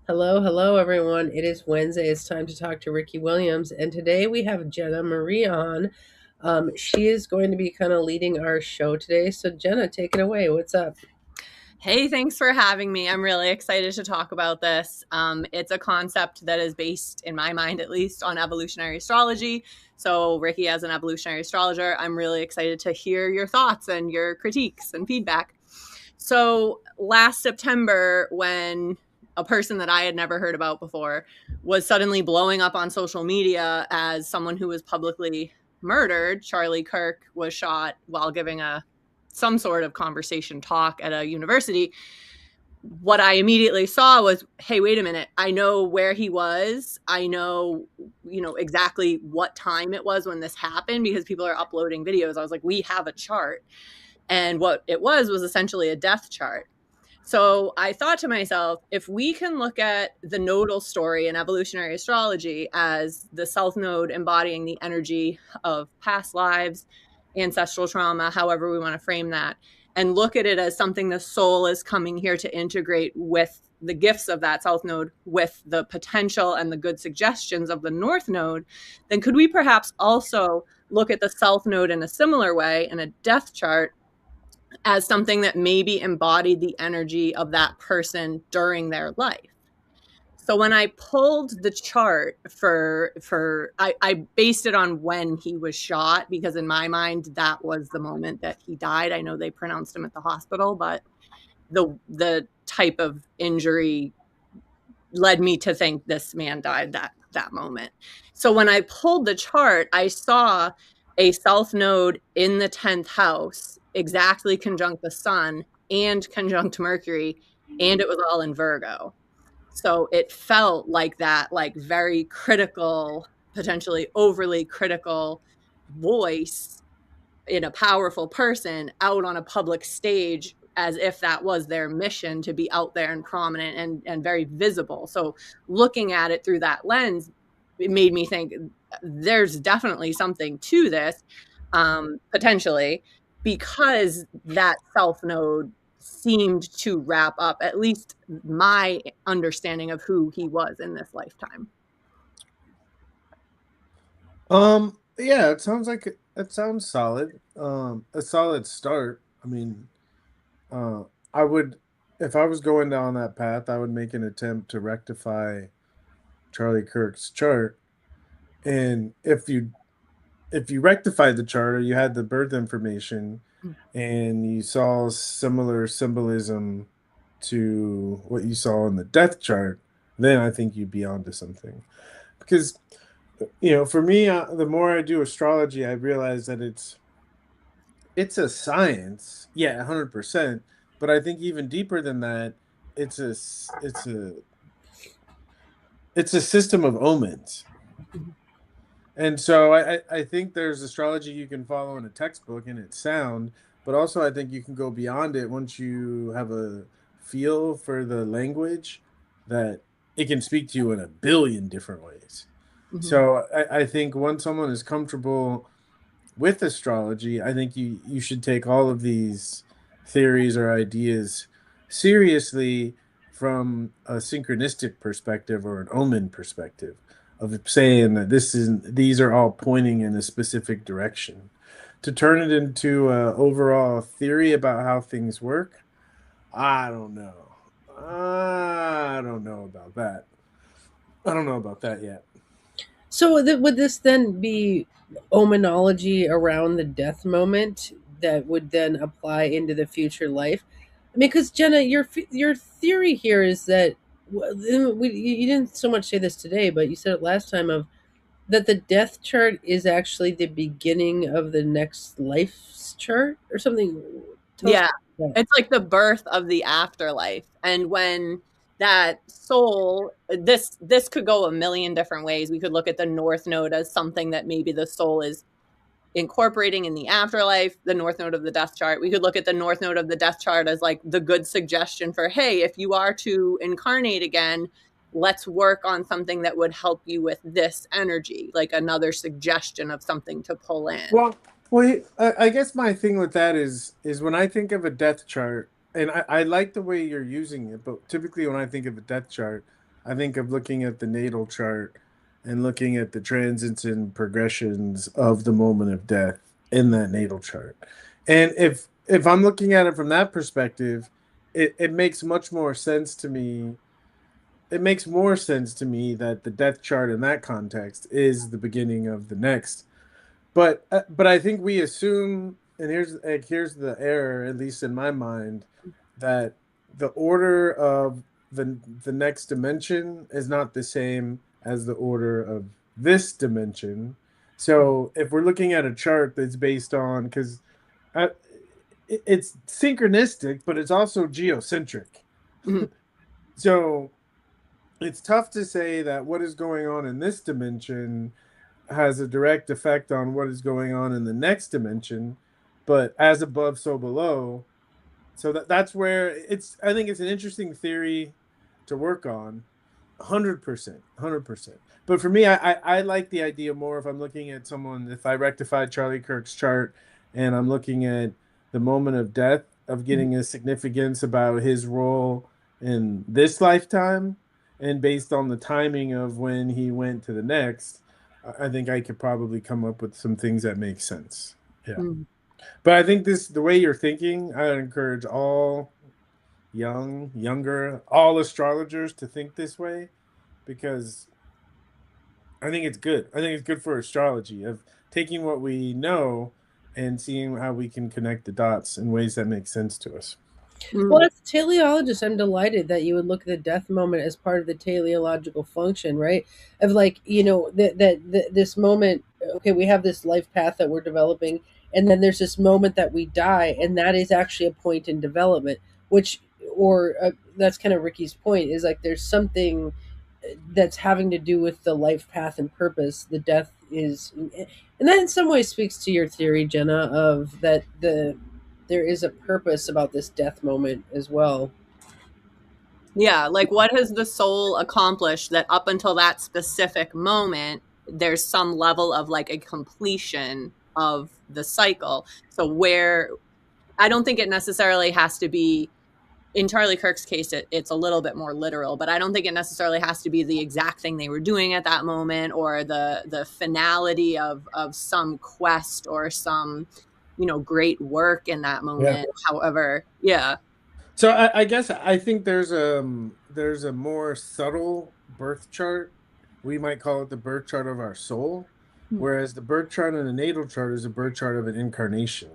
Hello, hello, everyone. It is Wednesday. It's time to talk to Ricky Williams. And today we have Jenna Marie on. She is going to be kind of leading our show today. So, Jenna, take it away. What's up? Hey, thanks for having me. I'm really excited to talk about this. It's a concept that is based, in my mind at least, on evolutionary astrology. So, Ricky, as an evolutionary astrologer, I'm really excited to hear your thoughts and your critiques and feedback. So, last September, when a person that I had never heard about before was suddenly blowing up on social media as someone who was publicly murdered, Charlie Kirk was shot while giving some sort of conversation talk at a university. What I immediately saw was, hey, wait a minute. I know where he was. I know, exactly what time it was when this happened because people are uploading videos. I was like, we have a chart. And what it was essentially a death chart. So I thought to myself, if we can look at the nodal story in evolutionary astrology as the south node embodying the energy of past lives, ancestral trauma, however we want to frame that, and look at it as something the soul is coming here to integrate with the gifts of that south node with the potential and the good suggestions of the north node, then could we perhaps also look at the south node in a similar way in a death chart as something that maybe embodied the energy of that person during their life? So when I pulled the chart I based it on when he was shot because in my mind that was the moment that he died. I know they pronounced him at the hospital, but the type of injury led me to think this man died that moment. So when I pulled the chart, I saw a south node in the 10th house exactly conjunct the sun and conjunct Mercury, and it was all in Virgo. So it felt like that, like very critical, potentially overly critical voice in a powerful person out on a public stage as if that was their mission to be out there and prominent and very visible. So looking at it through that lens, it made me think there's definitely something to this, potentially, because that self node seemed to wrap up at least my understanding of who he was in this lifetime. Yeah, it sounds solid. A solid start. I mean, uh, I would, if I was going down that path, I would make an attempt to rectify Charlie Kirk's chart. And if you rectified the chart or you had the birth information and you saw similar symbolism to what you saw in the death chart, then I think you'd be onto something. Because for me, the more I do astrology, I realize that it's a science, yeah, 100%. But I think even deeper than that, it's a it's a it's a system of omens. And so I think there's astrology you can follow in a textbook and it's sound, but also I think you can go beyond it once you have a feel for the language that it can speak to you in a billion different ways. Mm-hmm. So I think once someone is comfortable with astrology, I think you should take all of these theories or ideas seriously from a synchronistic perspective or an omen perspective of saying that these are all pointing in a specific direction. To turn it into an overall theory about how things work, I don't know. I don't know about that. I don't know about that yet. So, would this then be omenology around the death moment that would then apply into the future life? I mean, because Jenna, your theory here is that you didn't so much say this today, but you said it last time of that the death chart is actually the beginning of the next life's chart or something. Tell us Yeah. about that. It's like the birth of the afterlife. And when that soul, this could go a million different ways. We could look at the north node as something that maybe the soul is incorporating in the afterlife, the north node of the death chart. We could look at the north node of the death chart as like the good suggestion for, hey, if you are to incarnate again, let's work on something that would help you with this energy, like another suggestion of something to pull in. Well, I guess my thing with that is when I think of a death chart, and I like the way you're using it, but typically when I think of a death chart, I think of looking at the natal chart and looking at the transits and progressions of the moment of death in that natal chart. And if I'm looking at it from that perspective, it makes much more sense to me. It makes more sense to me that the death chart in that context is the beginning of the next. But I think we assume, and here's the error, at least in my mind, that the order of the next dimension is not the same as the order of this dimension. So if we're looking at a chart that's based on, because it's synchronistic, but it's also geocentric. Mhm. So it's tough to say that what is going on in this dimension has a direct effect on what is going on in the next dimension, but as above, so below. So that's where I think it's an interesting theory to work on. 100%, 100%. But for me, I like the idea more if I'm looking at someone, if I rectified Charlie Kirk's chart and I'm looking at the moment of death, of getting a significance about his role in this lifetime, and based on the timing of when he went to the next, I think I could probably come up with some things that make sense. Yeah. Mhm. But I think the way you're thinking, I would encourage all younger, all astrologers to think this way, because I think it's good. I think it's good for astrology of taking what we know and seeing how we can connect the dots in ways that make sense to us. Well, Mhm. as a teleologist, I'm delighted that you would look at the death moment as part of the teleological function, right? Of like, that this moment. Okay, we have this life path that we're developing, and then there's this moment that we die, and that is actually a point in development. Which, or that's kind of Ricky's point, is like there's something that's having to do with the life path and purpose. The death is, and that in some ways speaks to your theory, Jenna, of that there is a purpose about this death moment as well. Yeah, like what has the soul accomplished that up until that specific moment, there's some level of like a completion of the cycle. So where I don't think it necessarily has to be in Charlie Kirk's case, it's a little bit more literal, but I don't think it necessarily has to be the exact thing they were doing at that moment or the finality of some quest or some great work in that Yeah. moment. However, yeah. So I guess I think there's a more subtle birth chart. We might call it the birth chart of our soul, whereas the birth chart and the natal chart is a birth chart of an incarnation.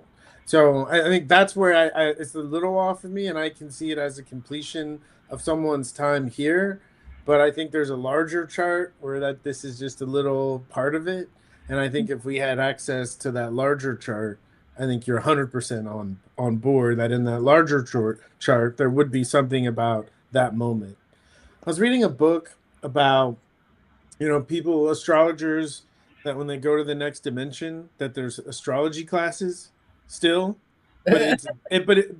So I think that's where it's a little off of me, and I can see it as a completion of someone's time here. But I think there's a larger chart where that this is just a little part of it. And I think if we had access to that larger chart, I think you're 100% on board that in that larger chart there would be something about that moment. I was reading a book about people, astrologers, that when they go to the next dimension that there's astrology classes still, but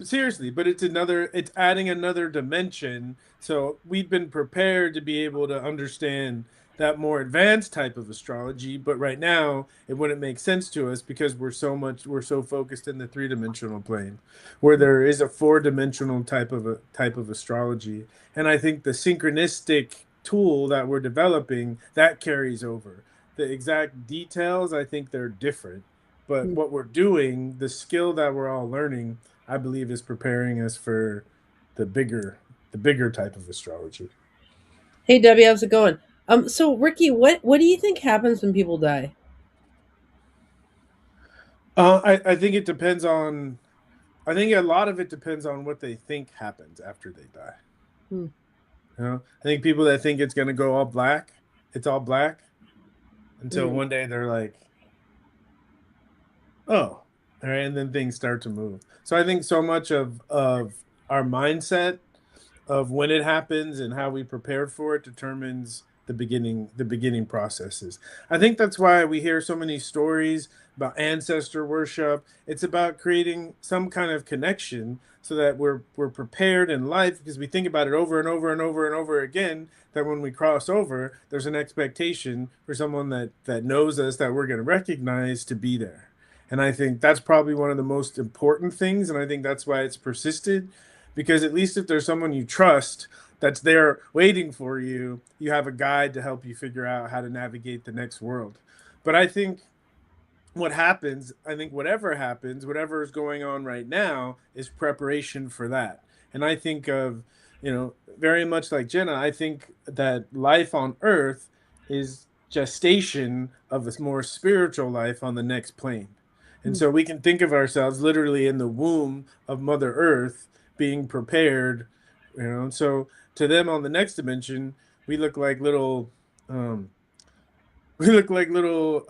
seriously, but it's adding another dimension. So we've been prepared to be able to understand that more advanced type of astrology, but right now it wouldn't make sense to us because we're so focused in the three-dimensional plane, where there is a four-dimensional type of astrology. And I think the synchronistic tool that we're developing that carries over. The exact details, I think they're different, but what we're doing, the skill that we're all learning, I believe is preparing us for the bigger type of astrology. Hey Debbie, how's it going? So Ricky, what do you think happens when people die? I think it depends on. I think a lot of it depends on what they think happens after they die. Hmm. I think people that think it's gonna go all black, it's all black until Mm. one day they're like, oh, all right, and then things start to move. So I think so much of our mindset of when it happens and how we prepared for it determines the beginning processes. I think that's why we hear so many stories about ancestor worship. It's about creating some kind of connection so that we're prepared in life, because we think about it over and over and over and over again, that when we cross over there's an expectation for someone that knows us, that we're going to recognize, to be there. And I think that's probably one of the most important things, and I think that's why it's persisted, because at least if there's someone you trust that's there waiting for you. You have a guide to help you figure out how to navigate the next world. But I think what happens, I think whatever happens, whatever is going on right now is preparation for that. And I think of, very much like Jenna, I think that life on earth is gestation of a more spiritual life on the next plane. And so we can think of ourselves literally in the womb of Mother Earth being prepared, So to them on the next dimension, we look like little um, we look like little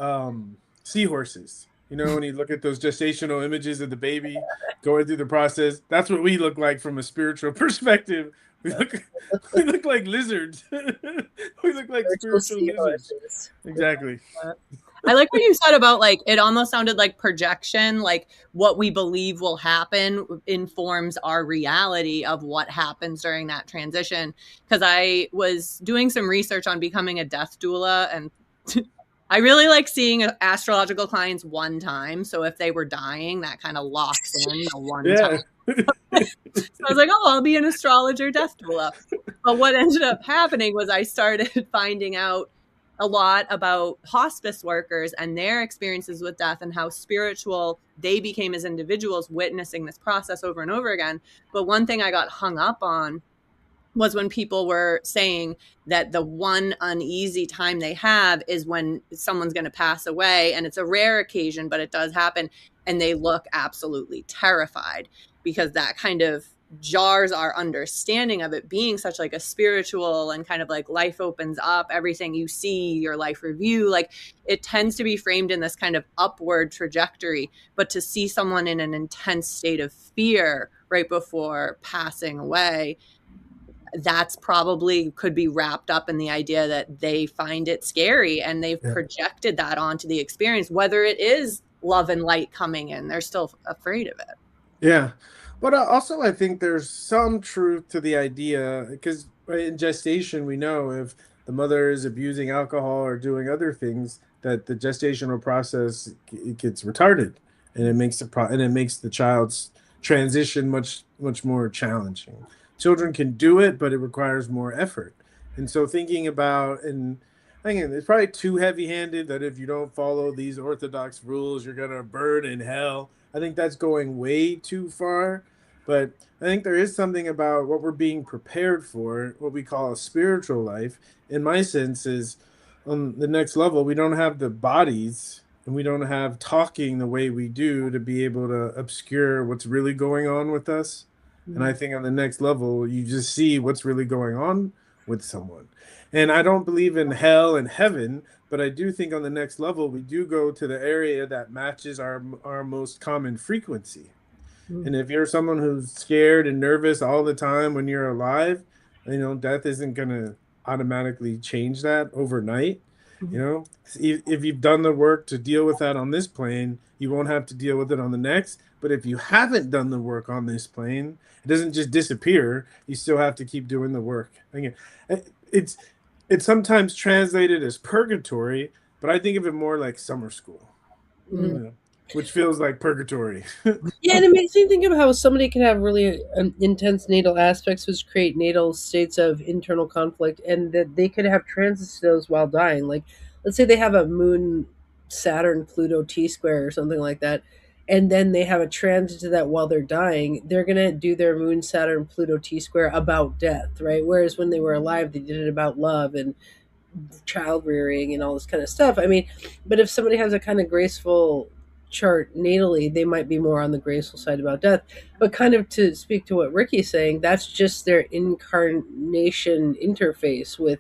seahorses. When you look at those gestational images of the baby going through the process, that's what we look like from a spiritual perspective. We look like lizards. We look like spiritual lizards. Exactly. I like what you said about like it almost sounded like projection, like what we believe will happen informs our reality of what happens during that transition. Because I was doing some research on becoming a death doula, and I really like seeing astrological clients one time. So if they were dying, that kind of locks in the one time. So I was like, oh, I'll be an astrologer death doula. But what ended up happening was I started finding out a lot about hospice workers and their experiences with death and how spiritual they became as individuals witnessing this process over and over again. But one thing I got hung up on was when people were saying that the one uneasy time they have is when someone's going to pass away, and it's a rare occasion, but it does happen, and they look absolutely terrified because that kind of jars our understanding of it being such like a spiritual and kind of like life opens up, everything you see, your life review, like it tends to be framed in this kind of upward trajectory. But to see someone in an intense state of fear right before passing away, that's probably could be wrapped up in the idea that they find it scary and they've projected that onto the experience, whether it is love and light coming in, they're still afraid of it. Yeah. But also, I think there's some truth to the idea because in gestation, we know if the mother is abusing alcohol or doing other things, that the gestational process it gets retarded, and it makes the child's transition much more challenging. Children can do it, but it requires more effort. And so thinking about, and again, it's probably too heavy-handed that if you don't follow these orthodox rules, you're gonna burn in hell. I think that's going way too far. But I think there is something about what we're being prepared for, what we call a spiritual life. In my sense, is on the next level, we don't have the bodies and we don't have talking the way we do to be able to obscure what's really going on with us. Mm-hmm. And I think on the next level, you just see what's really going on with someone. And I don't believe in hell and heaven, but I do think on the next level, we do go to the area that matches our most common frequency. And if you're someone who's scared and nervous all the time when you're alive, death isn't going to automatically change that overnight. If you've done the work to deal with that on this plane, you won't have to deal with it on the next. But if you haven't done the work on this plane, it doesn't just disappear. You still have to keep doing the work. Again, it's sometimes translated as purgatory, but I think of it more like summer school. Which feels like purgatory. Yeah, and it makes me think of how somebody can have really intense natal aspects, which create natal states of internal conflict, and that they could have transits to those while dying. Like, let's say they have a Moon, Saturn, Pluto T-square or something like that, and then they have a transit to that while they're dying. They're going to do their Moon, Saturn, Pluto T-square about death, right? Whereas when they were alive, they did it about love and child rearing and all this kind of stuff. I mean, but if somebody has a kind of graceful chart natally, they might be more on the graceful side about death. But kind of to speak to what Ricky's saying, that's just their incarnation interface with,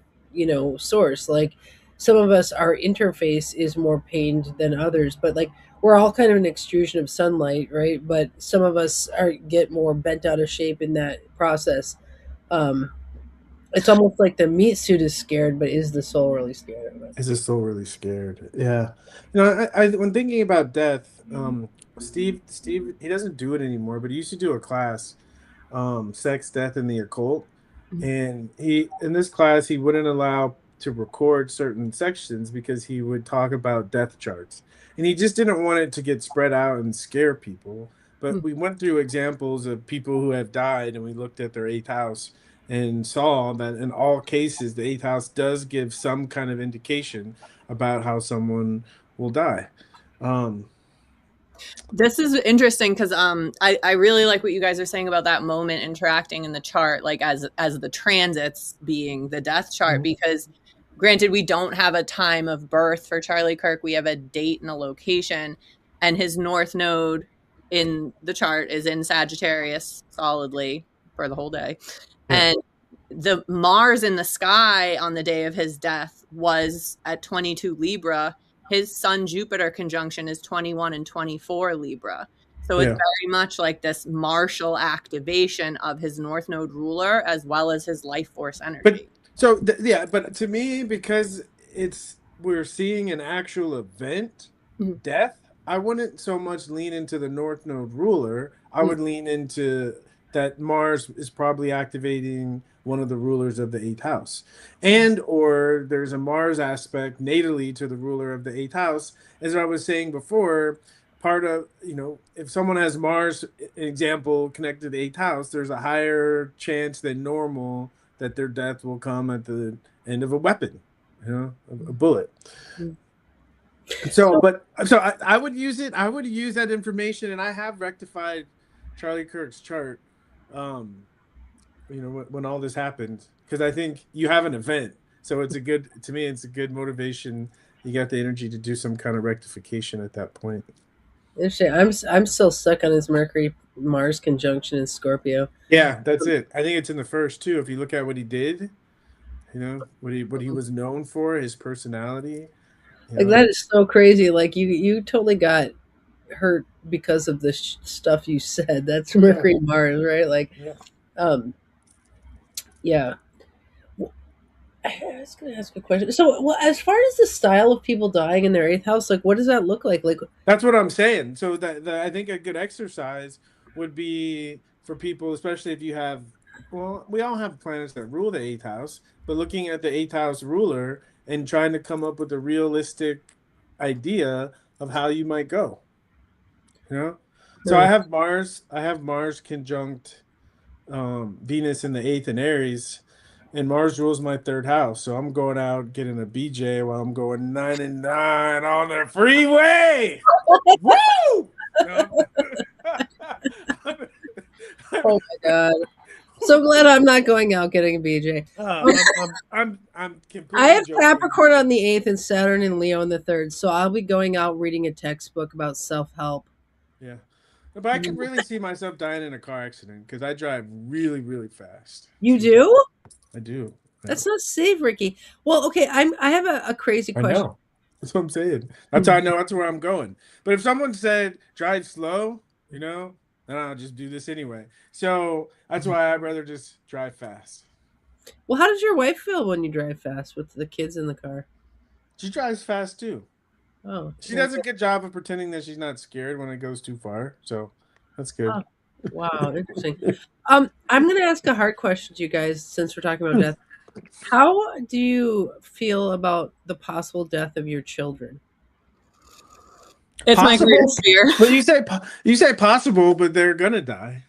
source. Like some of us, our interface is more pained than others, but like we're all kind of an extrusion of sunlight, right? But some of us get more bent out of shape in that process. It's almost like the meat suit is scared, but is the soul really scared of it? Is the soul really scared? Yeah. I when thinking about death, Steve, he doesn't do it anymore, but he used to do a class, Sex, Death, and the Occult. And in this class, he wouldn't allow to record certain sections because he would talk about death charts. And he just didn't want it to get spread out and scare people. But we went through examples of people who have died, and we looked at their 8th house. and saw that in all cases, the eighth house does give some kind of indication about how someone will die. Um, This is interesting because I really like what you guys are saying about that moment interacting in the chart, like as the transits being the death chart, Mhm. because granted we don't have a time of birth for Charlie Kirk, we have a date and a location, and his north node in the chart is in Sagittarius solidly for the whole day. Yeah. And the Mars in the sky on the day of his death was at 22 Libra. His Sun Jupiter conjunction is 21 and 24 Libra. So it's Yeah. very much like this martial activation of his North Node ruler as well as his life force But energy. so yeah, but to me, because we're seeing an actual event, Mhm. death, I wouldn't so much lean into the North Node ruler. I Mm. would lean into that Mars is probably activating one of the rulers of the eighth house. And or there's a Mars aspect natally to the ruler of the eighth house. As I was saying before, part of, if someone has Mars, example, connected to the eighth house, there's a higher chance than normal that their death will come at the end of a weapon, a bullet. Mm. So, but so I would use it. I would use that information, and I have rectified Charlie Kirk's chart. Um, when all this happened, because I think you have an event, so it's a good to me. It's a good motivation. You got the energy to do some kind of rectification at that point. Interesting. I'm still stuck on his Mercury Mars conjunction in Scorpio. Yeah, that's it. I think it's in the first too. If you look at what he did, what he was known for, his personality. You Like know, that is so crazy. Like you totally got hurt because of the stuff you said. That's yeah, Mercury Mars, right? Like, yeah. um, yeah. Well, I was going to ask a question. So, well, as far as the style of people dying in their eighth house, like, what does that look like? Like, That's what I'm saying. So that I think a good exercise would be for people, especially if you have, well, we all have planets that rule the eighth house, but looking at the eighth house ruler and trying to come up with a realistic idea of how you might go. You know, so uh, I have Mars conjunct Venus in the eighth in Aries, and Mars rules my third house. So I'm going out getting a BJ while I'm going 99 on the freeway. Woo! No. oh my god! So glad I'm not going out getting a BJ. I'm I completely have joking. Capricorn on the eighth and Saturn and Leo on the third, so I'll be going out reading a textbook about self help. Yeah. But I could really see myself dying in a car accident because I drive really, really fast. You do? I do. Yeah. That's not safe, Ricky. Well, okay, I have a crazy I question. know. That's what I'm saying. That's how I know that's where I'm going. But if someone said drive slow, then I'll just do this anyway. So that's why I'd rather just drive fast. Well, how does your wife feel when you drive fast with the kids in the car? She drives fast too. Oh, She does a okay. good job of pretending that she's not scared when it goes too far. So that's good. Oh, wow, interesting. I'm going to ask a hard question to you guys since we're talking about death. How do you feel about the possible death of your children? It's my Possible, greatest fear. but you say possible, but they're gonna die.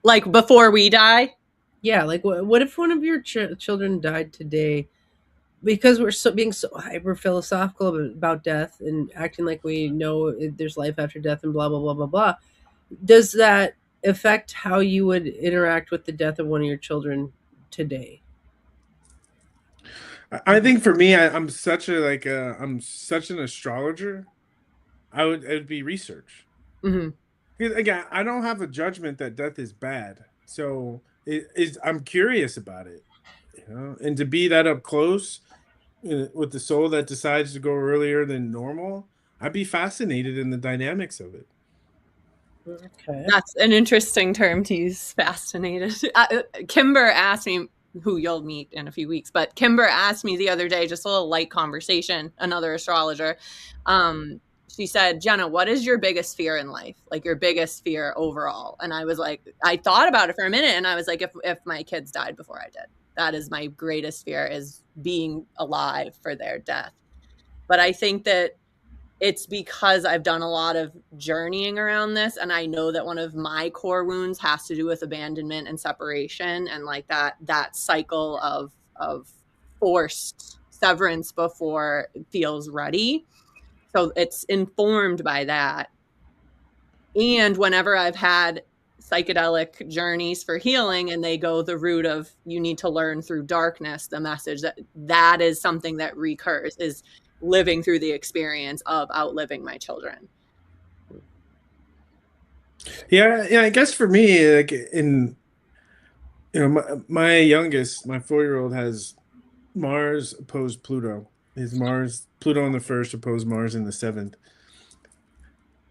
Like before we die. Yeah, like what if one of your children died today? Because we're being so hyper philosophical about death and acting like we know there's life after death and blah blah blah blah blah. Does that affect how you would interact with the death of one of your children today? I think for me, I'm such I'm such an astrologer. It would be research. Hmm. Because, again, I don't have a judgment that death is bad, so I'm curious about it, and to be that up close with the soul that decides to go earlier than normal, I'd be fascinated in the dynamics of it. Okay. That's an interesting term to use. Fascinated. Kimber asked me, who you'll meet in a few weeks, but Kimber asked me the other day, just a little light conversation, another astrologer. She said, Jenna, what is your biggest fear in life? Like your biggest fear overall? And I was like, I thought about it for a minute and I was like, if my kids died before I did, that is my greatest fear, is being alive for their death. But I think that it's because I've done a lot of journeying around this, and I know that one of my core wounds has to do with abandonment and separation, and like that cycle of forced severance before it feels ready. So it's informed by that. And whenever I've had psychedelic journeys for healing and they go the route of you need to learn through darkness, the message that is something that recurs, is living through the experience of outliving my children. Yeah, I guess for me, like my youngest, my 4-year-old has Mars opposed Pluto. His Mars, Pluto in the first opposed Mars in the seventh.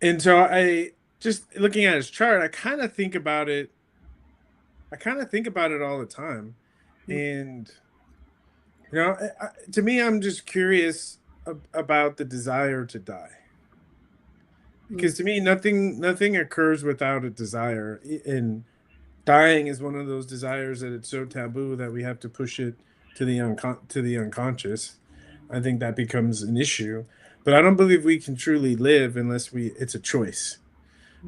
And so I just looking at his chart, I kind of think about it. I kind of think about it all the time. And to me, I'm just curious about the desire to die. Because to me, nothing occurs without a desire. And dying is one of those desires that it's so taboo that we have to push it to the unconscious. I think that becomes an issue. But I don't believe we can truly live unless it's a choice.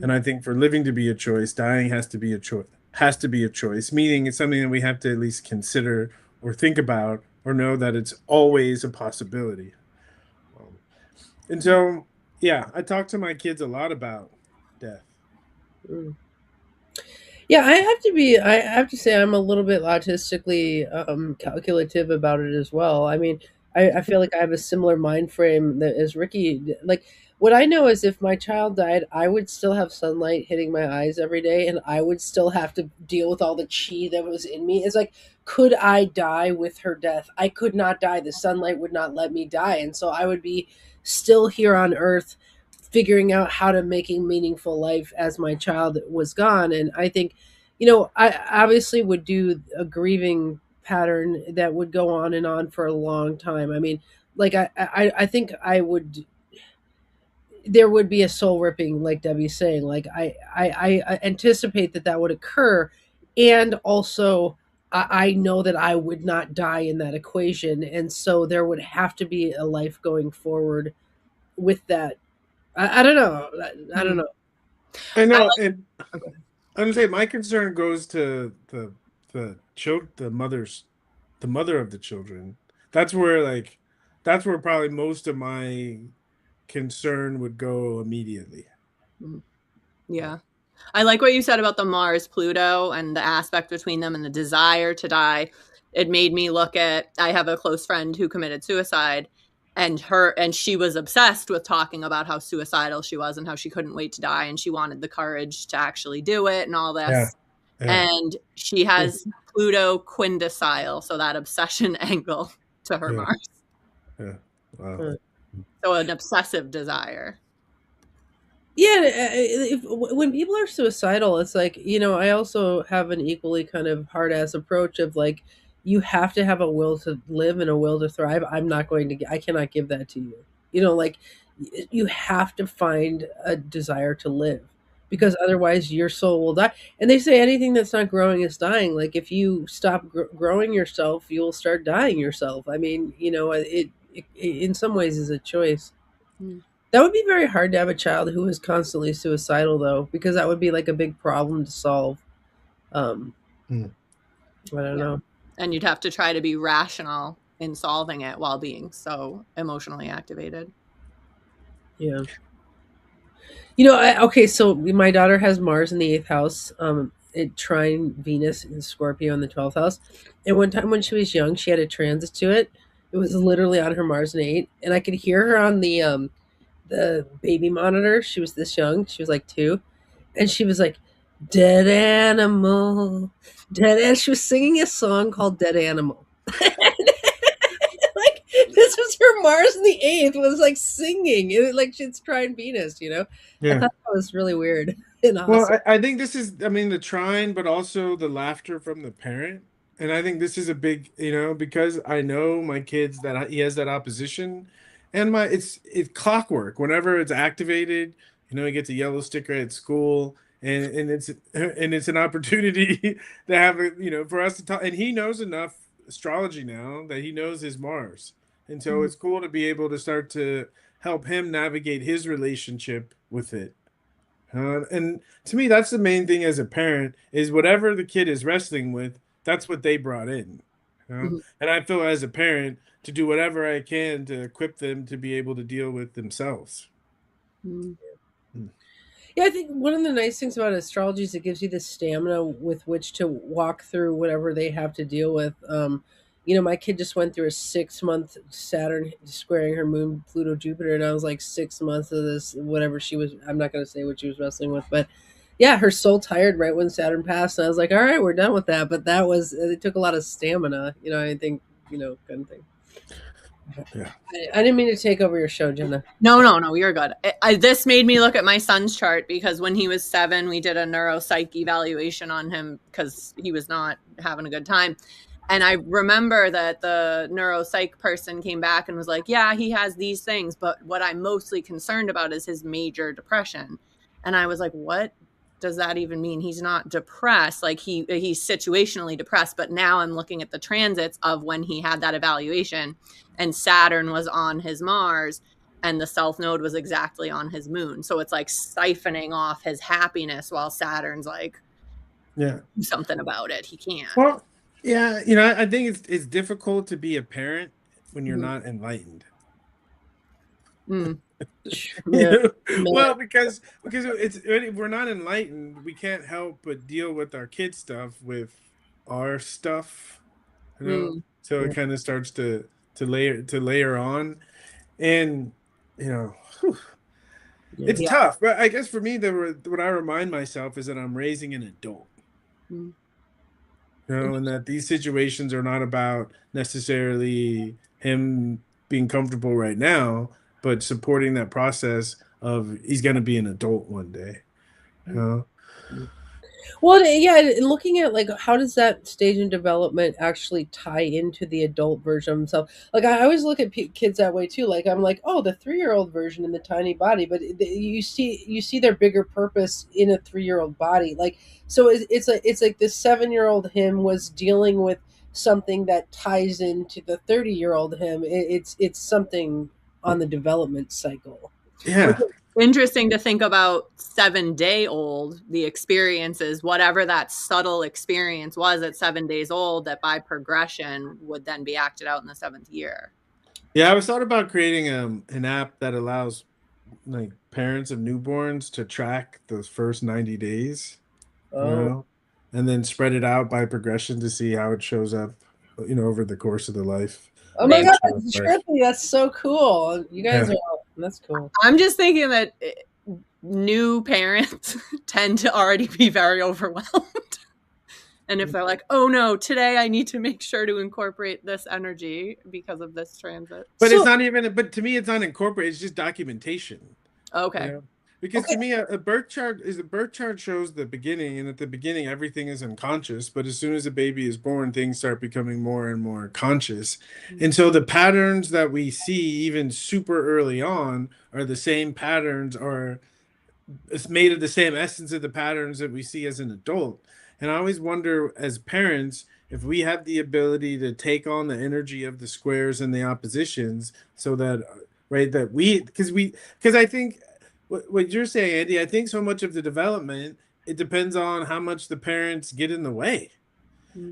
And I think for living to be a choice, dying has to be a choice, meaning it's something that we have to at least consider or think about or know that it's always a possibility. And so, yeah, I talk to my kids a lot about death. Yeah, I have to say I'm a little bit autistically calculative about it as well. I mean, I feel like I have a similar mind frame that as Ricky. Like, what I know is if my child died, I would still have sunlight hitting my eyes every day, and I would still have to deal with all the chi that was in me. It's like, could I die with her death? I could not die. The sunlight would not let me die, and so I would be still here on Earth figuring out how to making meaningful life as my child was gone. And I think, I obviously would do a grieving pattern that would go on and on for a long time. I mean, like I think I would, there would be a soul ripping, like Debbie's saying. Like I anticipate that would occur, and also I know that I would not die in that equation, and so there would have to be a life going forward with that. I don't know. I don't know. I know, and I'm gonna say my concern goes to the mother of the children. That's where probably most of my concern would go immediately. Yeah. I like what you said about the Mars Pluto and the aspect between them and the desire to die. It made me look at, I have a close friend who committed suicide, and she was obsessed with talking about how suicidal she was and how she couldn't wait to die, and she wanted the courage to actually do it and all this. Yeah. And she has Pluto quindecile, so that obsession angle to her Mars. Yeah. Wow. So an obsessive desire. Yeah, when people are suicidal, it's like, I also have an equally kind of hard ass approach of like, you have to have a will to live and a will to thrive. I cannot give that to you. Like, you have to find a desire to live, because otherwise your soul will die. And they say anything that's not growing is dying. Like, if you stop growing yourself, you'll start dying yourself. I mean, it in some ways is a choice. That would be very hard to have a child who is constantly suicidal, though, because that would be like a big problem to solve. I don't know. And you'd have to try to be rational in solving it while being so emotionally activated. Yeah. Okay, so my daughter has Mars in the 8th house, it trine Venus in Scorpio in the 12th house. And one time when she was young, she had a transit to it. It was literally on her Mars in 8, and I could hear her on the baby monitor. She was this young. She was like 2. And she was like, dead animal, dead. And she was singing a song called Dead Animal. Like, this was her Mars in the 8th was like singing. It was like it's trine Venus, Yeah. I thought that was really weird and awesome. Well, I think this is, the trine, but also the laughter from the parent. And I think this is a big, because I know my kids that he has that opposition, and it's clockwork. Whenever it's activated, he gets a yellow sticker at school, and it's an opportunity to have for us to talk. And he knows enough astrology now that he knows his Mars, and so it's cool to be able to start to help him navigate his relationship with it. And to me, that's the main thing as a parent is whatever the kid is wrestling with, that's what they brought in. Mhm. And I feel as a parent to do whatever I can to equip them to be able to deal with themselves. Mhm. Mm. Yeah, I think one of the nice things about astrology is it gives you the stamina with which to walk through whatever they have to deal with. My kid just went through a 6 month Saturn squaring her moon, Pluto, Jupiter, and I was like 6 months of this, whatever she was. I'm not going to say what she was wrestling with, but yeah, her soul tired right when Saturn passed, and I was like, all right, we're done with that. But that was it took a lot of stamina, I think, kind of thing. Yeah. I didn't mean to take over your show, Jenna. No, you're good. This made me look at my son's chart because when he was 7, we did a neuropsych evaluation on him because he was not having a good time. And I remember that the neuropsych person came back and was like, yeah, he has these things, but what I'm mostly concerned about is his major depression. And I was like, what does that even mean? He's not depressed. Like he's situationally depressed, but now I'm looking at the transits of when he had that evaluation and Saturn was on his Mars and the South Node was exactly on his moon. So it's like siphoning off his happiness while Saturn's like, Yeah. do something about it. He can't. Well, yeah, I think it's difficult to be a parent when you're not enlightened. Mm. Yeah. Well, because we're not enlightened, we can't help but deal with our kid stuff with our stuff, Mm. So it kind of starts to layer on, and whew, it's Yeah. tough. But I guess for me, what I remind myself is that I'm raising an adult. Mm. And that these situations are not about necessarily him being comfortable right now, but supporting that process of he's going to be an adult one day. You know? Well, yeah, and looking at like how does that stage in development actually tie into the adult version of himself? Like I always look at kids that way too. Like I'm like, oh, the 3-year-old version in the tiny body, but you see their bigger purpose in a 3-year-old body. Like so, it's like the 7-year-old him was dealing with something that ties into the 30-year-old him. It's something on the development cycle. Yeah. Interesting to think about 7-day-old, the experiences, whatever that subtle experience was at 7 days old, that by progression would then be acted out in the 7th year. Yeah, I was thought about creating an app that allows like parents of newborns to track those first 90 days, Oh. and then spread it out by progression to see how it shows up, over the course of the life. Oh my god, Life. that's trippy. That's so cool. You guys Yeah. that's cool. I'm just thinking that new parents tend to already be very overwhelmed. And if they're like, oh no, today I need to make sure to incorporate this energy because of this transit. But it's not even, but to me, it's not incorporated. It's just documentation. Okay. Because to me, a birth chart shows the beginning, and at the beginning, everything is unconscious. But as soon as a baby is born, things start becoming more and more conscious. And so the patterns that we see, even super early on, are the same patterns, or it's made of the same essence of the patterns that we see as an adult. And I always wonder, as parents, if we have the ability to take on the energy of the squares and the oppositions, so that right that because I think what you're saying, Andy, I think so much of the development, it depends on how much the parents get in the way,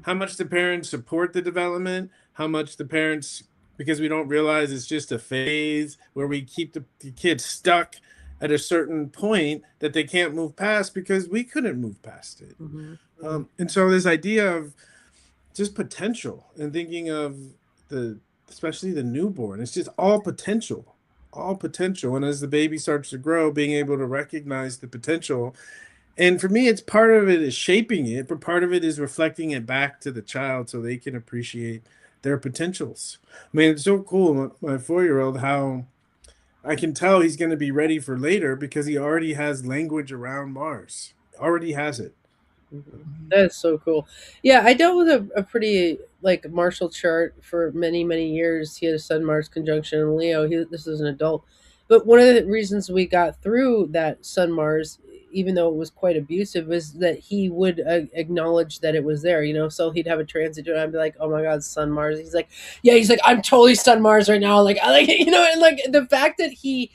how much the parents support the development, how much the parents, because we don't realize it's just a phase where we keep the kids stuck at a certain point that they can't move past because we couldn't move past it. And so this idea of just potential and thinking of especially the newborn, it's just all potential. And as the baby starts to grow, being able to recognize the potential. And for me, it's part of it is shaping it, but part of it is reflecting it back to the child so they can appreciate their potentials. I mean, it's so cool, my 4-year-old, how I can tell he's going to be ready for later because he already has language around Mars. Already has it. That is so cool. Yeah, I dealt with a pretty like Marshall chart for many, many years. He had a Sun Mars conjunction in Leo. This is an adult. But one of the reasons we got through that Sun Mars, even though it was quite abusive, was that he would acknowledge that it was there. So he'd have a transit and I'd be like, "Oh my God, Sun Mars." He's like, "Yeah." He's like, "I'm totally Sun Mars right now." Like, I like and like the fact that he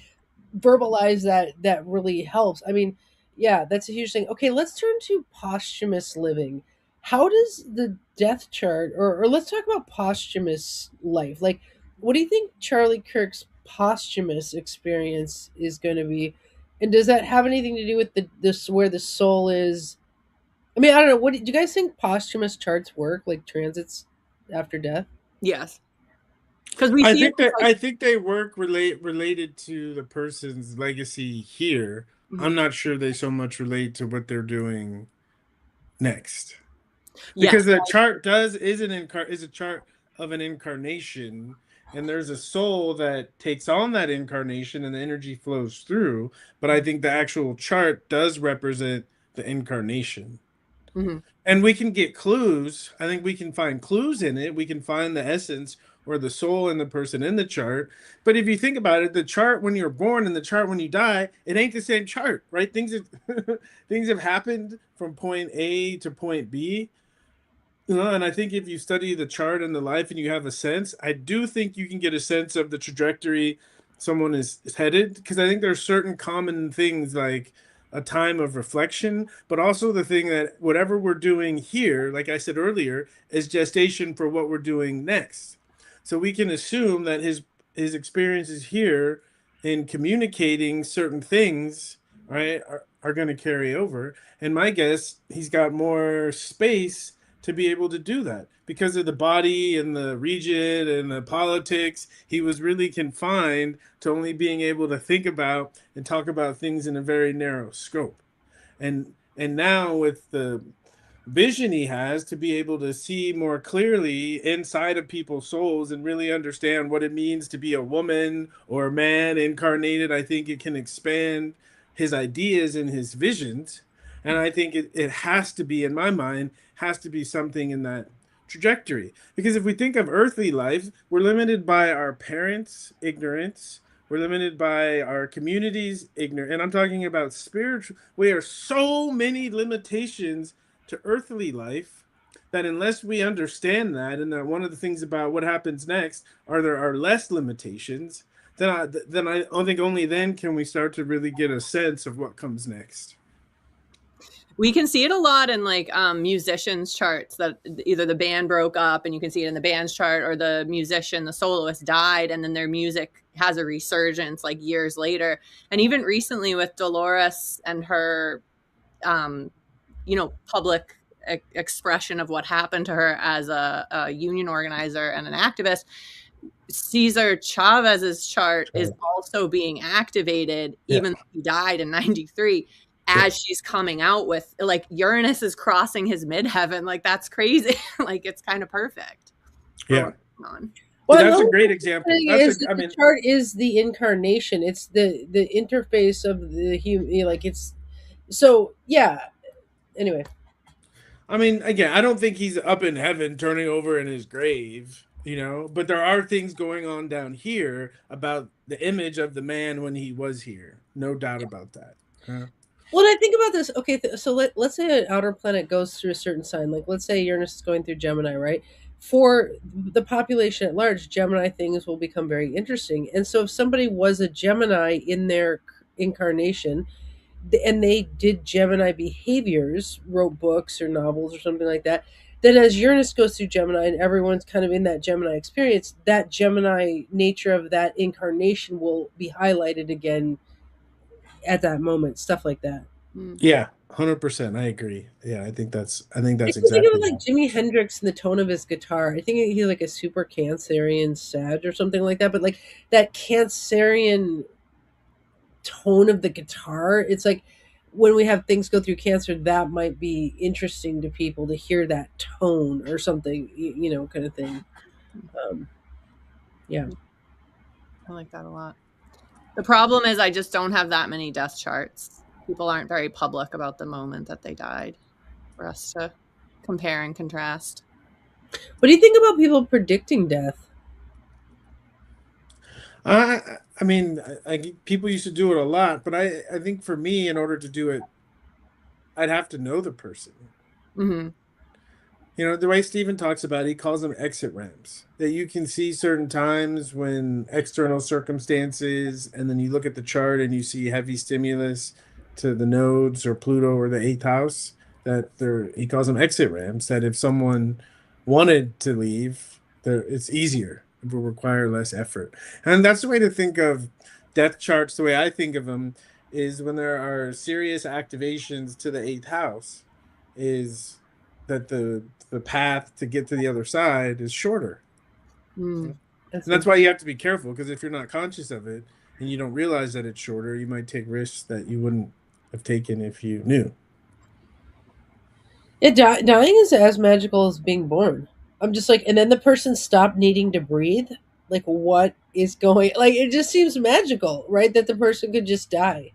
verbalized that really helps. I mean, yeah, that's a huge thing. Okay, let's turn to posthumous living. How does the death chart, or let's talk about posthumous life. Like, what do you think Charlie Kirk's posthumous experience is going to be? And does that have anything to do with this where the soul is? I mean, I don't know. What do you guys think posthumous charts work, like transits after death? Yes, because we I see it think that like, I think they work related to the person's legacy here. I'm mhm. not sure they so much relate to what they're doing next. Yes, Because the chart is a chart of an incarnation, and there's a soul that takes on that incarnation and the energy flows through, but I think the actual chart does represent the incarnation. hmm And we can get clues. I think we can find clues in it. We can find the essence or the soul in the person in the chart. But if you think about it, the chart when you're born and the chart when you die, it ain't the same chart, right? Things have things have happened from point A to point B. And I think if you study the chart and the life and you have a sense, I do think you can get a sense of the trajectory someone is headed. Because I think there's certain common things like a time of reflection, but also the thing that whatever we're doing here, like I said earlier, is gestation for what we're doing next. So we can assume that his experiences here in communicating certain things, right, are going to carry over. And my guess, he's got more space to be able to do that because of the body and the region and the politics. He was really confined to only being able to think about and talk about things in a very narrow scope. And now with the vision he has to be able to see more clearly inside of people's souls and really understand what it means to be a woman or a man incarnated, I think it can expand his ideas and his visions. And I think it has to be, in my mind, has to be something in that trajectory. Because if we think of earthly life, we're limited by our parents' ignorance. We're limited by our community's ignorance. And I'm talking about spiritual. We are so many limitations to earthly life that unless we understand that, and that one of the things about what happens next are there are less limitations, then I don't think only then can we start to really get a sense of what comes next. We can see it a lot in like musicians charts that either the band broke up and you can see it in the band's chart, or the musician, the soloist died and then their music has a resurgence like years later. And even recently with Dolores and her public expression of what happened to her as a union organizer and an activist, Cesar Chavez's chart is also being activated, even though he died in 93, as she's coming out with, like, Uranus is crossing his midheaven. Like, that's crazy. Like, it's kind of perfect for what's going on. Well, that's a great example. The chart is the incarnation. It's the interface of the human. Like, it's so, yeah. Anyway, I mean, again, I don't think he's up in heaven turning over in his grave, but there are things going on down here about the image of the man when he was here. No doubt about that. Huh? Well, I think about this. Okay, so let's say an outer planet goes through a certain sign. Like, let's say Uranus is going through Gemini, right? For the population at large, Gemini things will become very interesting. And so if somebody was a Gemini in their incarnation, and they did Gemini behaviors, wrote books or novels or something like that, then as Uranus goes through Gemini and everyone's kind of in that Gemini experience, that Gemini nature of that incarnation will be highlighted again at that moment, stuff like that. Yeah, 100%. I agree. Yeah, I think that's Exactly. exactly. Think of like Jimi Hendrix and the tone of his guitar. I think he's like a super Cancerian Sag or something like that. But like that Cancerian tone of the guitar, it's like when we have things go through Cancer, that might be interesting to people to hear that tone or something, kind of thing. Yeah, I like that a lot. The problem is I just don't have that many death charts. People aren't very public about the moment that they died for us to compare and contrast. What do you think about people predicting death? I mean, people used to do it a lot, but I think for me, in order to do it I'd have to know the person. Hmm. You know, the way Stephen talks about it, he calls them exit ramps. That you can see certain times when external circumstances, and then you look at the chart and you see heavy stimulus to the nodes or Pluto or the eighth house, that they're, he calls them exit ramps, that if someone wanted to leave, it's easier. It will require less effort. And that's the way to think of death charts. The way I think of them is when there are serious activations to the eighth house, is that the path to get to the other side is shorter. Mm. And that's why you have to be careful, because if you're not conscious of it and you don't realize that it's shorter, you might take risks that you wouldn't have taken if you knew. Yeah, dying is as magical as being born. I'm just like, and then the person stopped needing to breathe. Like, what is going? Like, it just seems magical, right? That the person could just die.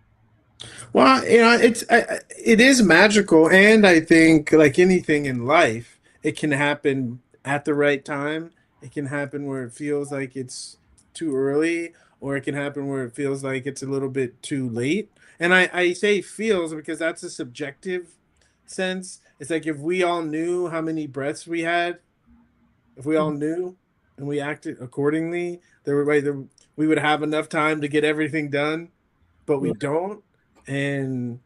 Well, you know, it is magical, and I think like anything in life, it can happen at the right time. It can happen where it feels like it's too early, or it can happen where it feels like it's a little bit too late. And I say feels because that's a subjective sense. It's like if we all knew how many breaths we had, if we all knew and we acted accordingly, we would have enough time to get everything done, but we don't. And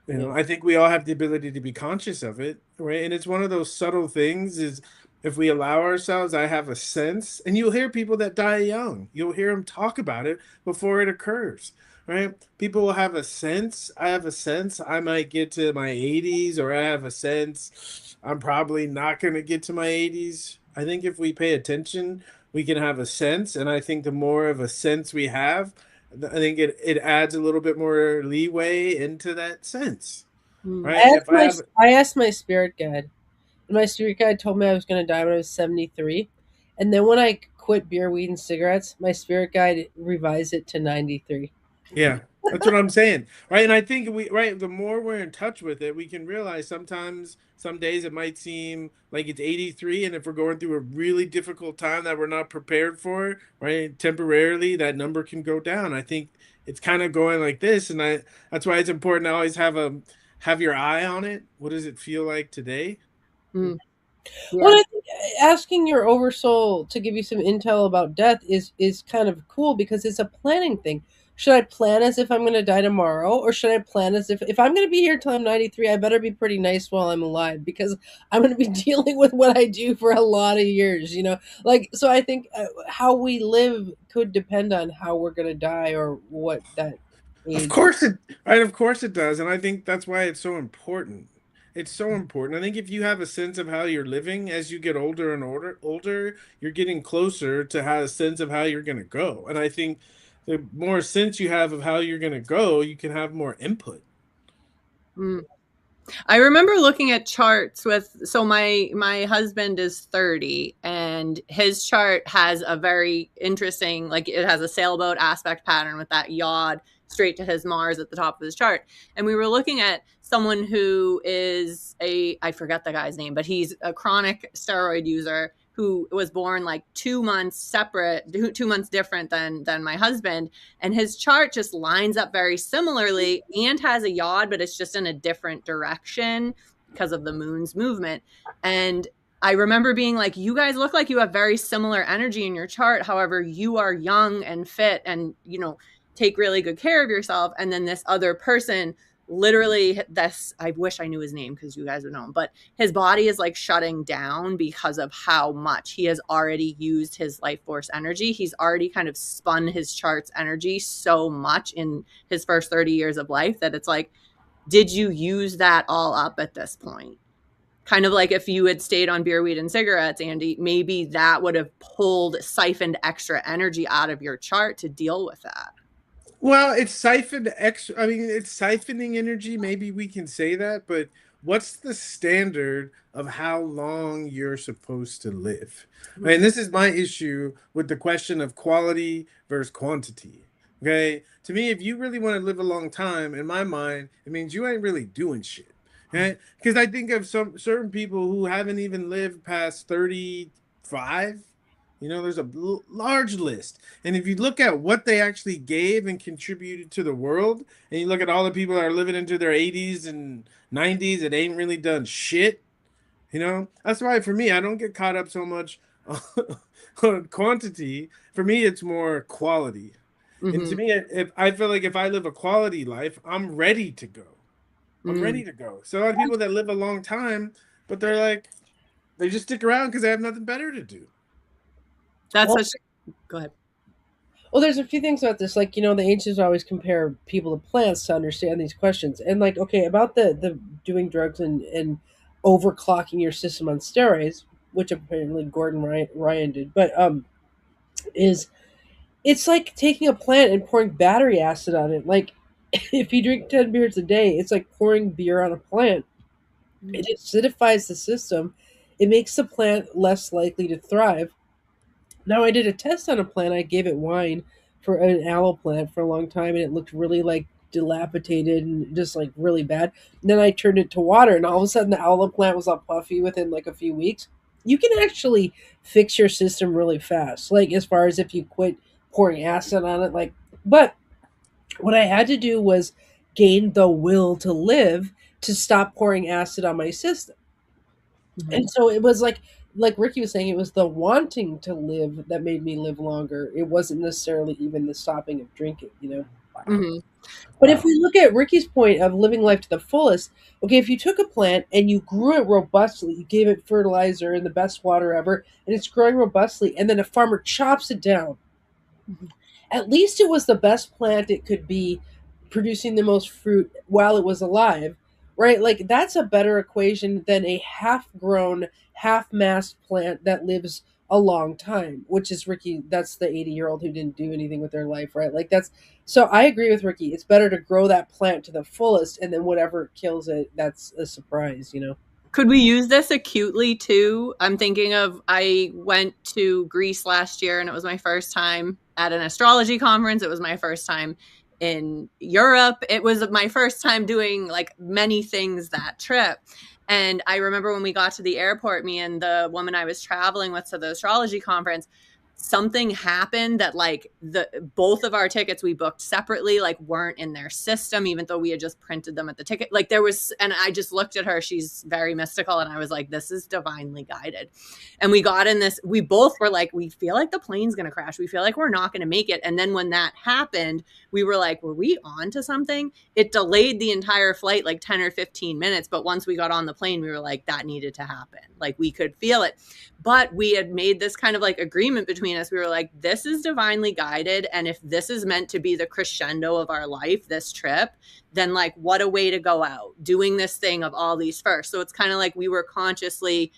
you know, I think we all have the ability to be conscious of it, right? And it's one of those subtle things is if we allow ourselves, I have a sense, and you'll hear people that die young. You'll hear them talk about it before it occurs, right? People will have a sense. I have a sense I might get to my 80s, or I have a sense I'm probably not going to get to my 80s. I think if we pay attention, we can have a sense. And I think the more of a sense we have, I think it adds a little bit more leeway into that sense, Mm. right? If I have, I asked my spirit guide, and my spirit guide told me I was going to die when I was 73. And then when I quit beer, weed, and cigarettes, my spirit guide revised it to 93. yeah, that's what I'm saying, right? And I think right, the more we're in touch with it, we can realize sometimes, some days it might seem like it's 83, and if we're going through a really difficult time that we're not prepared for, right, temporarily, that number can go down. I think it's kind of going like this, and that's why it's important to always have your eye on it. What does it feel like today? Mm. Well, Yeah. I think asking your oversoul to give you some intel about death is kind of cool because it's a planning thing. Should I plan as if I'm going to die tomorrow, or should I plan as if I'm going to be here till I'm 93? I better be pretty nice while I'm alive because I'm going to be dealing with what I do for a lot of years. Like so. I think how we live could depend on how we're going to die or what that Of age. course it, right? Of course it does, and I think that's why it's so important. It's so important. I think if you have a sense of how you're living as you get older and older, you're getting closer to have a sense of how you're going to go. And I think the more sense you have of how you're going to go, you can have more input. Mm. I remember looking at charts so my husband is 30 and his chart has a very interesting, like it has a sailboat aspect pattern with that yod straight to his Mars at the top of his chart. And we were looking at someone who is I forget the guy's name, but he's a chronic steroid user who was born like 2 months separate, 2 months different than my husband, and his chart just lines up very similarly and has a yod, but it's just in a different direction because of the moon's movement. And I remember being like, you guys look like you have very similar energy in your chart. However, you are young and fit and, take really good care of yourself. And then this other person literally, I wish I knew his name because you guys would know him, but his body is like shutting down because of how much he has already used his life force energy. He's already kind of spun his chart's energy so much in his first 30 years of life that it's like, did you use that all up at this point? Kind of like if you had stayed on beer, weed, and cigarettes, Andy, maybe that would have siphoned extra energy out of your chart to deal with that. Well, it's siphoned extra. I mean, it's siphoning energy. Maybe we can say that, but what's the standard of how long you're supposed to live? And this is my issue with the question of quality versus quantity. Okay. To me, if you really want to live a long time, in my mind, it means you ain't really doing shit. Okay. Because I think of some certain people who haven't even lived past 35, You know, there's a large list. And if you look at what they actually gave and contributed to the world, and you look at all the people that are living into their 80s and 90s that ain't really done shit, you know, that's why for me, I don't get caught up so much on quantity. For me, it's more quality. And to Mm-hmm. me, if I feel like if I live a quality life, I'm ready to go. I'm ready Mm. to go. So a lot of people that live a long time, but they're like, they just stick around because they have nothing better to do. That's Well, such. Go ahead. well, there's a few things about this. Like, the ancients always compare people to plants to understand these questions. And like, okay, about the doing drugs and overclocking your system on steroids, which apparently Gordon Ryan did, but is it's like taking a plant and pouring battery acid on it. Like, if you drink 10 beers a day, it's like pouring beer on a plant. It acidifies the system. It makes the plant less likely to thrive. Now, I did a test on a plant. I gave it wine for an aloe plant for a long time, and it looked really like dilapidated and just like really bad. And then I turned it to water, and all of a sudden, the aloe plant was all puffy within like a few weeks. You can actually fix your system really fast, like as far as if you quit pouring acid on it. Like, but what I had to do was gain the will to live to stop pouring acid on my system. Mhm. And so it was like Ricky was saying, it was the wanting to live that made me live longer. It wasn't necessarily even the stopping of drinking. Wow. Mhm. But if Wow. we look at Ricky's point of living life to the fullest, okay, if you took a plant and you grew it robustly, you gave it fertilizer and the best water ever, and it's growing robustly, and then a farmer chops it down, Mhm. at least it was the best plant it could be, producing the most fruit while it was alive, right? Like, that's a better equation than a half grown, half massed plant that lives a long time, which is Ricky. That's the 80-year-old who didn't do anything with their life, right? Like, that's so I agree with Ricky. It's better to grow that plant to the fullest, and then whatever kills it, that's a surprise. Could we use this acutely too? I'm thinking of I went to Greece last year and it was my first time at an astrology conference. It was my first time in Europe. It was my first time doing like many things that trip. And I remember when we got to the airport, me and the woman I was traveling with to the astrology conference, something happened that like the both of our tickets we booked separately like weren't in their system even though we had just printed them at the ticket, like there was, and I just looked at her, she's very mystical, and I was like, this is divinely guided. And we got in this, we both were like, we feel like the plane's gonna crash, we feel like we're not gonna make it. And then when that happened, we were like, were we on to something? It delayed the entire flight like 10 or 15 minutes, but once we got on the plane we were like, that needed to happen, like we could feel it. But we had made this kind of like agreement between us. We were like, this is divinely guided. And if this is meant to be the crescendo of our life, this trip, then like, what a way to go out doing this thing of all these first. So it's kind of like we were consciously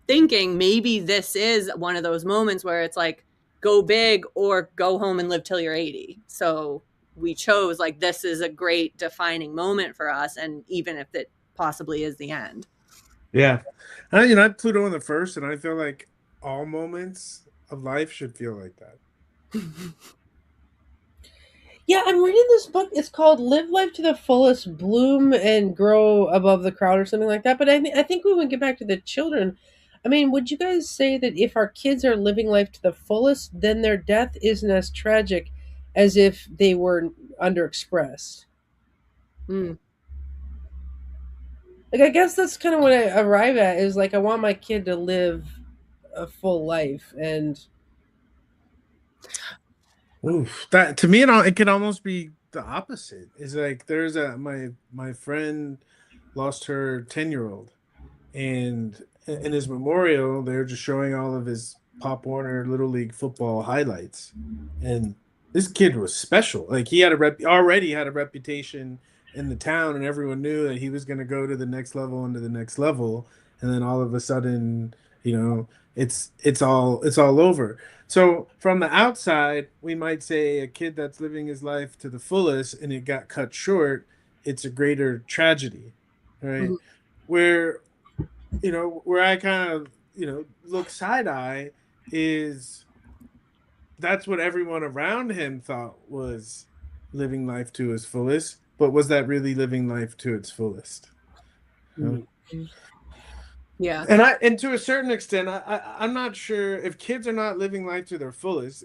thinking maybe this is one of those moments where it's like, go big or go home and live till you're 80. So we chose like, this is a great defining moment for us. And even if it possibly is the end. Yeah. I had Pluto in the first, and I feel like all moments of life should feel like that. Yeah, I'm reading this book. It's called "Live Life to the Fullest: Bloom and Grow Above the Crowd" or something like that. But I think we would get back to the children. I mean, would you guys say that if our kids are living life to the fullest, then their death isn't as tragic as if they were underexpressed? Mm. Like, I guess that's kind of what I arrive at, is like, I want my kid to live a full life, and Oof. That to me, it could almost be the opposite. It's like there's my friend lost her 10-year-old, and in his memorial, they're just showing all of his Pop Warner Little League football highlights. And this kid was special. Like he had already had a reputation in the town, and everyone knew that he was going to go to the next level and to the next level. And then all of a sudden, it's all over. So from the outside, we might say a kid that's living his life to the fullest and it got cut short, it's a greater tragedy, right? Mhm. Where where I kind of, look side eye is that's what everyone around him thought was living life to its fullest. But was that really living life to its fullest? Huh? mm, Yeah. And to a certain extent, I'm not sure if kids are not living life to their fullest.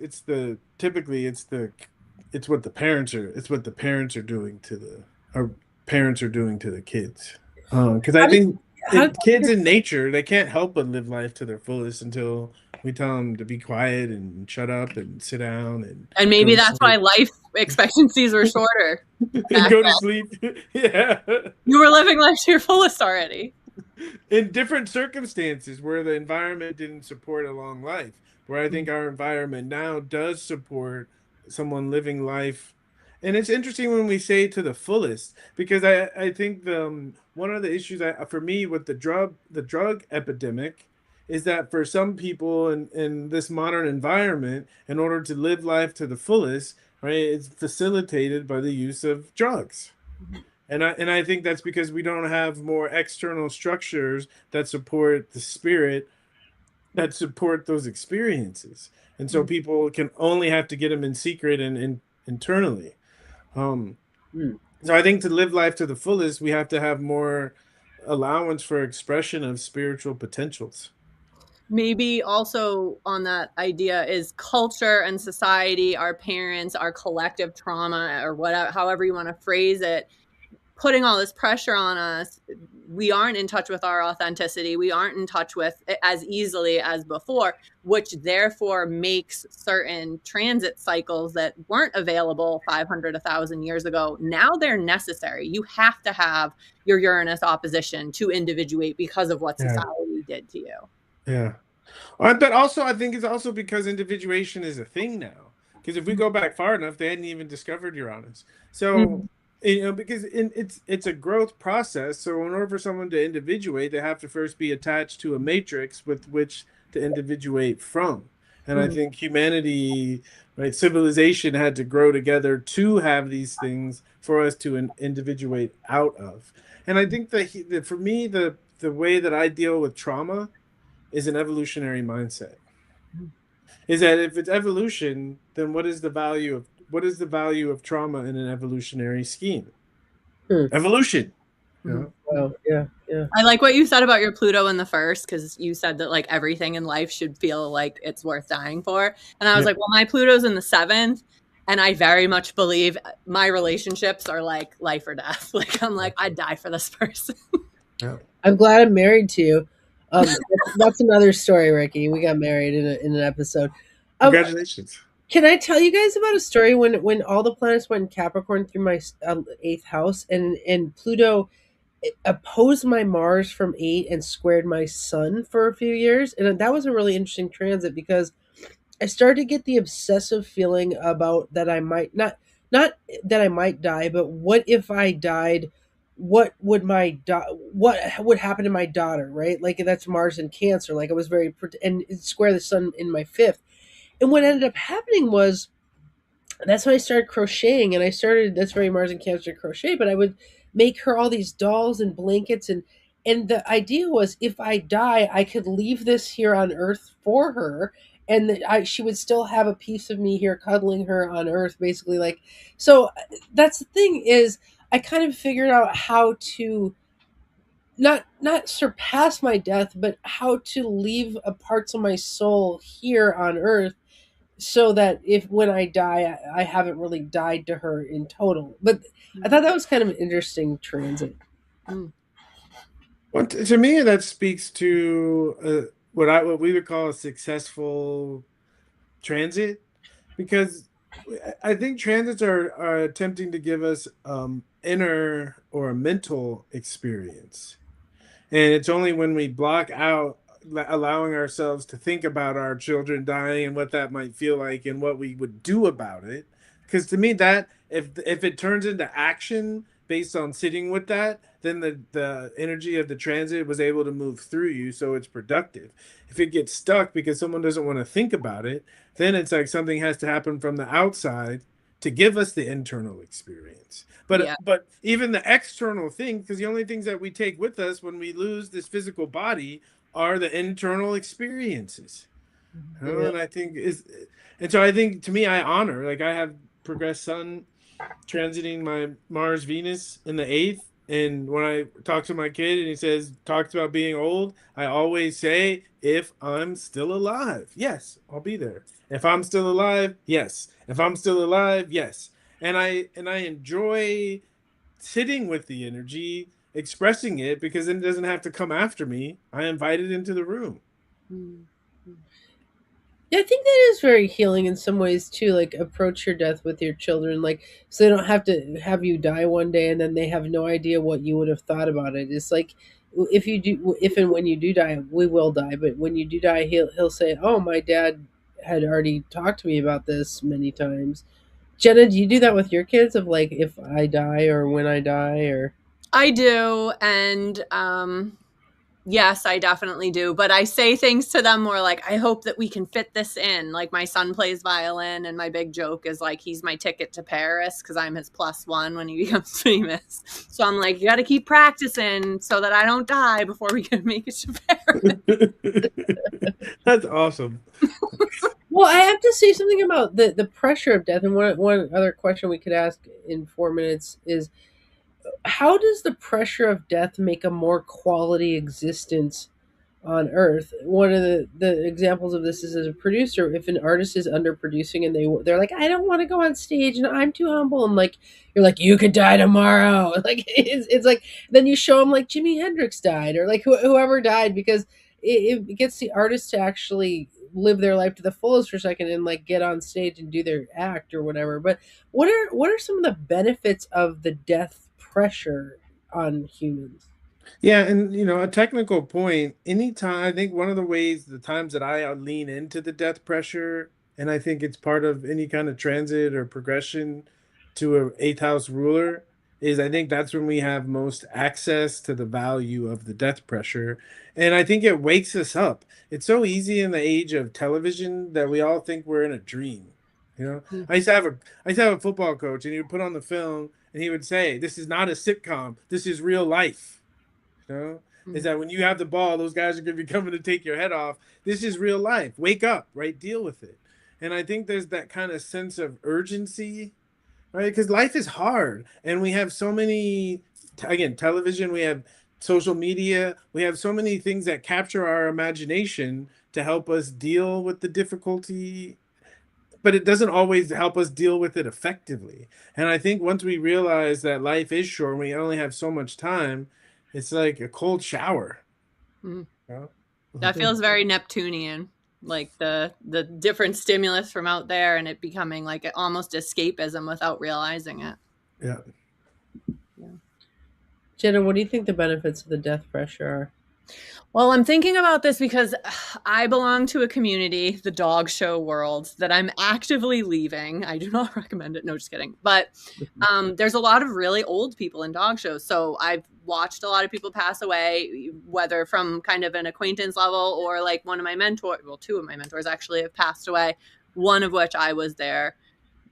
Typically it's what the parents are doing to the or parents are doing to the kids. Because I How did think how did kids in nature, they can't help but live life to their fullest until we tell them to be quiet and shut up and sit down and And go maybe to that's why sleep. life expectancies were shorter And back go to then. sleep. Yeah. You were living life to your fullest already. In different circumstances where the environment didn't support a long life, where I think our environment now does support someone living life. And it's interesting when we say to the fullest, because I think one of the issues for me with the drug epidemic is that for some people in this modern environment, in order to live life to the fullest, right, it's facilitated by the use of drugs. And I think that's because we don't have more external structures that support the spirit, that support those experiences. And so people can only have to get them in secret and internally. Um, Hmm. so I think to live life to the fullest, we have to have more allowance for expression of spiritual potentials. Maybe also on that idea is culture and society, our parents, our collective trauma, or whatever, however you want to phrase it, putting all this pressure on us. We aren't in touch with our authenticity. We aren't in touch with it as easily as before, which therefore makes certain transit cycles that weren't available 500, 1,000 years ago. Now they're necessary. You have to have your Uranus opposition to individuate because of what Yeah. society did to you. Yeah. But also, I think it's also because individuation is a thing now. Because if we go back far enough, they hadn't even discovered Uranus. So, Mhm. because it's a growth process. So, in order for someone to individuate, they have to first be attached to a matrix with which to individuate from. And I Mhm. think humanity, right, civilization had to grow together to have these things for us to individuate out of. And I think that for me, the way that I deal with trauma is an evolutionary mindset. Is that if it's evolution, then what is the value of trauma in an evolutionary scheme? Hmm. Evolution. You Mhm. know? Wow. Yeah. Yeah. I like what you said about your Pluto in the first, because you said that like everything in life should feel like it's worth dying for. And I was Yeah. like, well, my Pluto's in the seventh. And I very much believe my relationships are like life or death. Like, I'm like, I'd die for this person. Yeah. I'm glad I'm married to you. That's another story, Ricky. We got married in an episode. Um, Congratulations. can I tell you guys about a story when all the planets went in Capricorn through my eighth house and Pluto opposed my Mars from eight and squared my Sun for a few years, and that was a really interesting transit because I started to get the obsessive feeling about that I might not that I might die, but what if I died? What would what would happen to my daughter? Right, like that's Mars and Cancer. Like I was and square the Sun in my fifth. And what ended up happening was that's when I started crocheting, and I started that's very Mars and Cancer crochet. But I would make her all these dolls and blankets, and the idea was if I die, I could leave this here on Earth for her, and she would still have a piece of me here cuddling her on Earth, basically. Like so, that's the thing is I kind of figured out how to not surpass my death, but how to leave a parts of my soul here on Earth so that if when I die, I haven't really died to her in total. But I thought that was kind of an interesting transit. Mm. Well, to me, that speaks to what we would call a successful transit, because I think transits are attempting to give us inner or a mental experience. And it's only when we block out allowing ourselves to think about our children dying and what that might feel like and what we would do about it. Because to me, that if it turns into action based on sitting with that, then the energy of the transit was able to move through you, so it's productive. If it gets stuck because someone doesn't want to think about it, then it's like something has to happen from the outside to give us the internal experience. Yeah. But even the external thing, because the only things that we take with us when we lose this physical body are the internal experiences. You know, Yeah. and so I think to me, I honor, like I have progressed sun transiting my Mars Venus in the eighth, And when I talk to my kid and he talks about being old, I always say, if I'm still alive, yes, I'll be there. If I'm still alive, yes. If I'm still alive, yes. And I enjoy sitting with the energy, expressing it, because then it doesn't have to come after me. I invite it into the room. Mm. Yeah, I think that is very healing in some ways too. Like approach your death with your children, like so they don't have to have you die one day and then they have no idea what you would have thought about it. It's like if you do, if and when you do die, we will die. But when you do die, he'll say, "Oh, my dad had already talked to me about this many times." Jenna, do you do that with your kids? Of like, if I die or when I die, or I do, and yes, I definitely do. But I say things to them more like, I hope that we can fit this in. Like my son plays violin, and my big joke is like, he's my ticket to Paris because I'm his +1 when he becomes famous. So I'm like, you got to keep practicing so that I don't die before we can make it to Paris. That's awesome. well, I have to say something about the pressure of death. And one other question we could ask in 4 minutes is, how does the pressure of death make a more quality existence on earth? One of the examples of this is as a producer, if an artist is underproducing and they're like, I don't want to go on stage and I'm too humble, and like you're like, you could die tomorrow. Like it's like, then you show them like Jimi Hendrix died, or like whoever died, because it gets the artist to actually live their life to the fullest for a second and like get on stage and do their act or whatever. But what are some of the benefits of the death pressure on humans? Yeah, and a technical point, anytime I think one of the ways, the times that I lean into the death pressure, and I think it's part of any kind of transit or progression to a eighth house ruler, is I think that's when we have most access to the value of the death pressure. And I think it wakes us up. It's so easy in the age of television that we all think we're in a dream. You know, I used to have a football coach, and he would put on the film and he would say, "This is not a sitcom. This is real life." You know, is that when you have the ball, those guys are going to be coming to take your head off. This is real life. Wake up, right? Deal with it. And I think there's that kind of sense of urgency, right? Because life is hard, and we have so many, again, television, we have social media, we have so many things that capture our imagination to help us deal with the difficulty, but it doesn't always help us deal with it effectively. And I think once we realize that life is short and we only have so much time, it's like a cold shower. Mhm. You That know? feels very Neptunian, like the different stimulus from out there and it becoming like almost escapism without realizing it. Yeah. Jenna, what do you think the benefits of the death pressure are? Well, I'm thinking about this because I belong to a community, the dog show world, that I'm actively leaving. I do not recommend it. No, just kidding. But there's a lot of really old people in dog shows. So I've watched a lot of people pass away, whether from kind of an acquaintance level or like one of my mentors. Well, two of my mentors actually have passed away, one of which I was their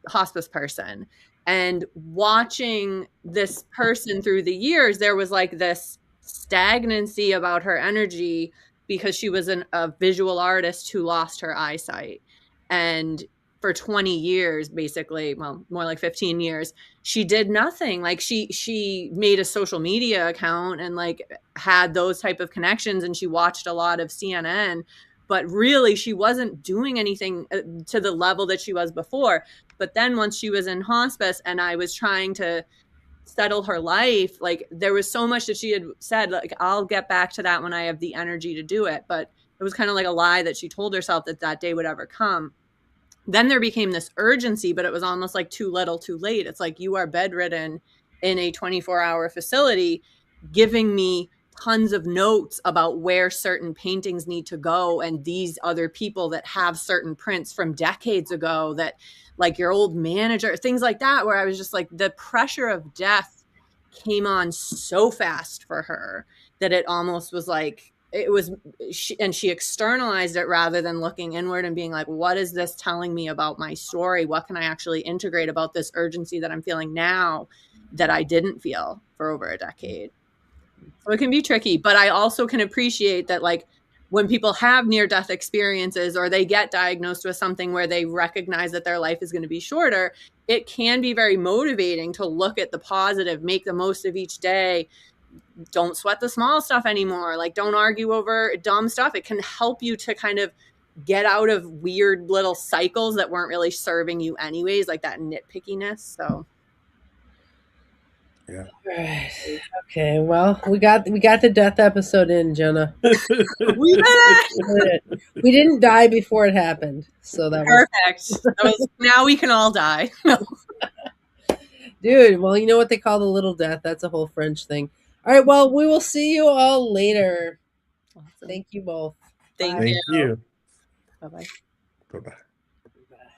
hospice person. And watching this person through the years, there was like this stagnancy about her energy because she was a visual artist who lost her eyesight. And for 20 years, basically, well, more like 15 years, she did nothing. Like she made a social media account and like had those type of connections, and she watched a lot of CNN, but really she wasn't doing anything to the level that she was before. But then once she was in hospice and I was trying to settle her life, like there was so much that she had said, like, I'll get back to that when I have the energy to do it. But it was kind of like a lie that she told herself that that day would ever come. Then there became this urgency, but it was almost like too little too late. It's like, you are bedridden in a 24-hour facility, giving me tons of notes about where certain paintings need to go, and these other people that have certain prints from decades ago, that like your old manager, things like that, where I was just like, the pressure of death came on so fast for her that it almost was like, it was she externalized it rather than looking inward and being like, what is this telling me about my story? What can I actually integrate about this urgency that I'm feeling now that I didn't feel for over a decade? So it can be tricky, but I also can appreciate that, like, when people have near-death experiences or they get diagnosed with something where they recognize that their life is going to be shorter, it can be very motivating to look at the positive, make the most of each day. Don't sweat the small stuff anymore. Like, don't argue over dumb stuff. It can help you to kind of get out of weird little cycles that weren't really serving you anyways, like that nitpickiness. So Yeah. Right. Okay. Well, we got the death episode in, Jenna. we did it. We didn't die before it happened, so that was Perfect. That was, now we can all die. dude. Well, you know what they call the little death? That's a whole French thing. All right. Well, we will see you all later. Awesome. Thank you both. Thank Bye. Thank you. Bye-bye. Bye-bye.